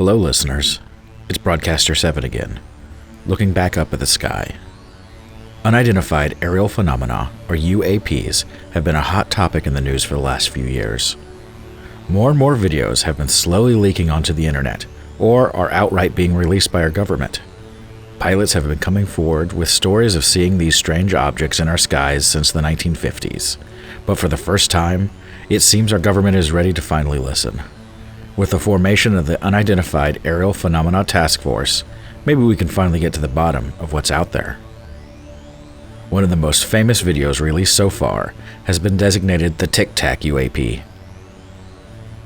Hello, listeners. It's Broadcaster 7 again, looking back up at the sky. Unidentified aerial phenomena, or UAPs, have been a hot topic in the news for the last few years. More and more videos have been slowly leaking onto the internet, or are outright being released by our government. Pilots have been coming forward with stories of seeing these strange objects in our skies since the 1950s, but for the first time, it seems our government is ready to finally listen. With the formation of the Unidentified Aerial Phenomena Task Force, maybe we can finally get to the bottom of what's out there. One of the most famous videos released so far has been designated the Tic Tac UAP.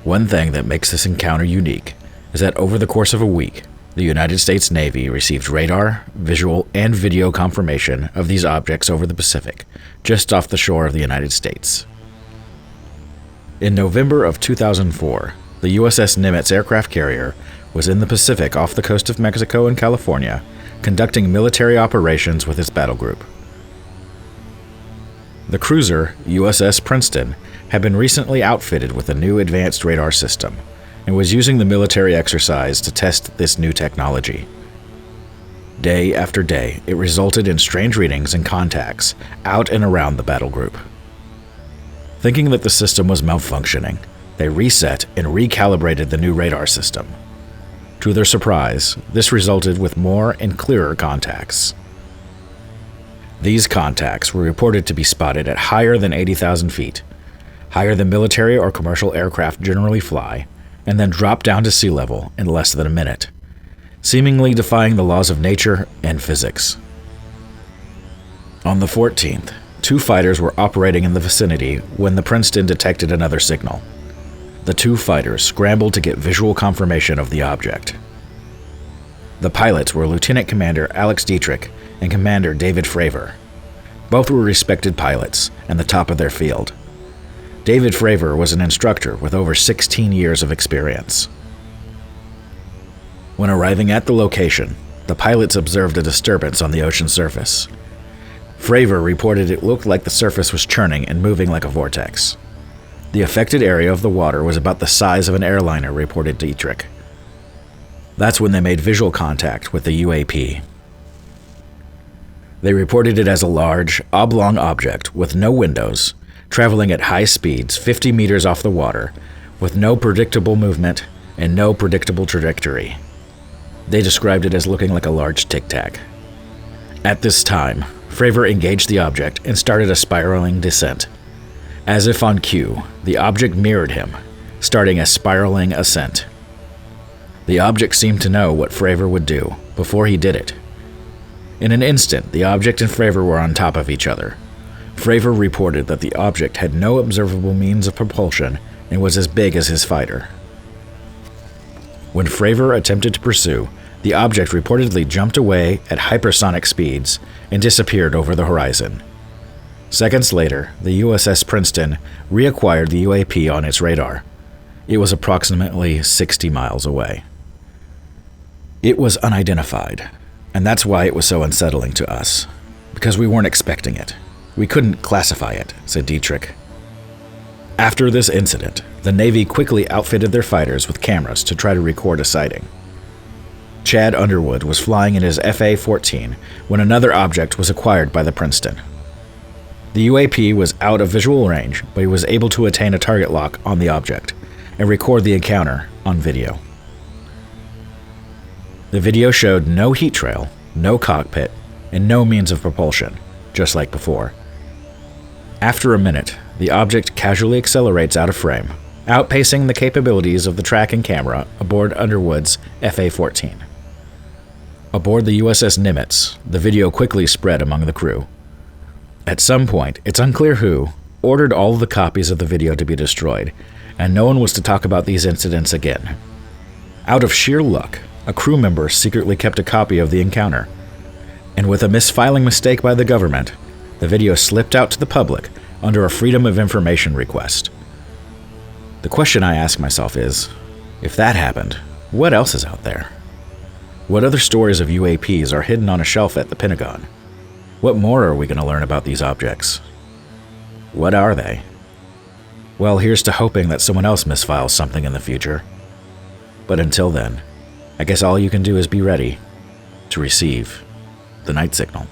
One thing that makes this encounter unique is that over the course of a week, the United States Navy received radar, visual, and video confirmation of these objects over the Pacific, just off the shore of the United States. In November of 2004, the USS Nimitz aircraft carrier was in the Pacific off the coast of Mexico and California, conducting military operations with its battle group. The cruiser, USS Princeton, had been recently outfitted with a new advanced radar system and was using the military exercise to test this new technology. Day after day, it resulted in strange readings and contacts out and around the battle group. Thinking that the system was malfunctioning, they reset and recalibrated the new radar system. To their surprise, this resulted with more and clearer contacts. These contacts were reported to be spotted at higher than 80,000 feet, higher than military or commercial aircraft generally fly, and then drop down to sea level in less than a minute, seemingly defying the laws of nature and physics. On the 14th, two fighters were operating in the vicinity when the Princeton detected another signal. The two fighters scrambled to get visual confirmation of the object. The pilots were Lieutenant Commander Alex Dietrich and Commander David Fravor. Both were respected pilots and the top of their field. David Fravor was an instructor with over 16 years of experience. When arriving at the location, the pilots observed a disturbance on the ocean surface. Fravor reported it looked like the surface was churning and moving like a vortex. The affected area of the water was about the size of an airliner, reported Dietrich. That's when they made visual contact with the UAP. They reported it as a large, oblong object with no windows, traveling at high speeds 50 meters off the water, with no predictable movement and no predictable trajectory. They described it as looking like a large tic-tac. At this time, Fravor engaged the object and started a spiraling descent. As if on cue, the object mirrored him, starting a spiraling ascent. The object seemed to know what Fravor would do before he did it. In an instant, the object and Fravor were on top of each other. Fravor reported that the object had no observable means of propulsion and was as big as his fighter. When Fravor attempted to pursue, the object reportedly jumped away at hypersonic speeds and disappeared over the horizon. Seconds later, the USS Princeton reacquired the UAP on its radar. It was approximately 60 miles away. It was unidentified, and that's why it was so unsettling to us, because we weren't expecting it. We couldn't classify it, said Dietrich. After this incident, the Navy quickly outfitted their fighters with cameras to try to record a sighting. Chad Underwood was flying in his FA-14 when another object was acquired by the Princeton. The UAP was out of visual range, but he was able to attain a target lock on the object and record the encounter on video. The video showed no heat trail, no cockpit, and no means of propulsion, just like before. After a minute, the object casually accelerates out of frame, outpacing the capabilities of the tracking camera aboard Underwood's FA-14. Aboard the USS Nimitz, the video quickly spread among the crew. At some point, it's unclear who, ordered all of the copies of the video to be destroyed, and no one was to talk about these incidents again. Out of sheer luck, a crew member secretly kept a copy of the encounter, and with a misfiling mistake by the government, the video slipped out to the public under a Freedom of Information request. The question I ask myself is, if that happened, what else is out there? What other stories of UAPs are hidden on a shelf at the Pentagon? What more are we going to learn about these objects? What are they? Well, here's to hoping that someone else misfiles something in the future. But until then, I guess all you can do is be ready to receive the night signal.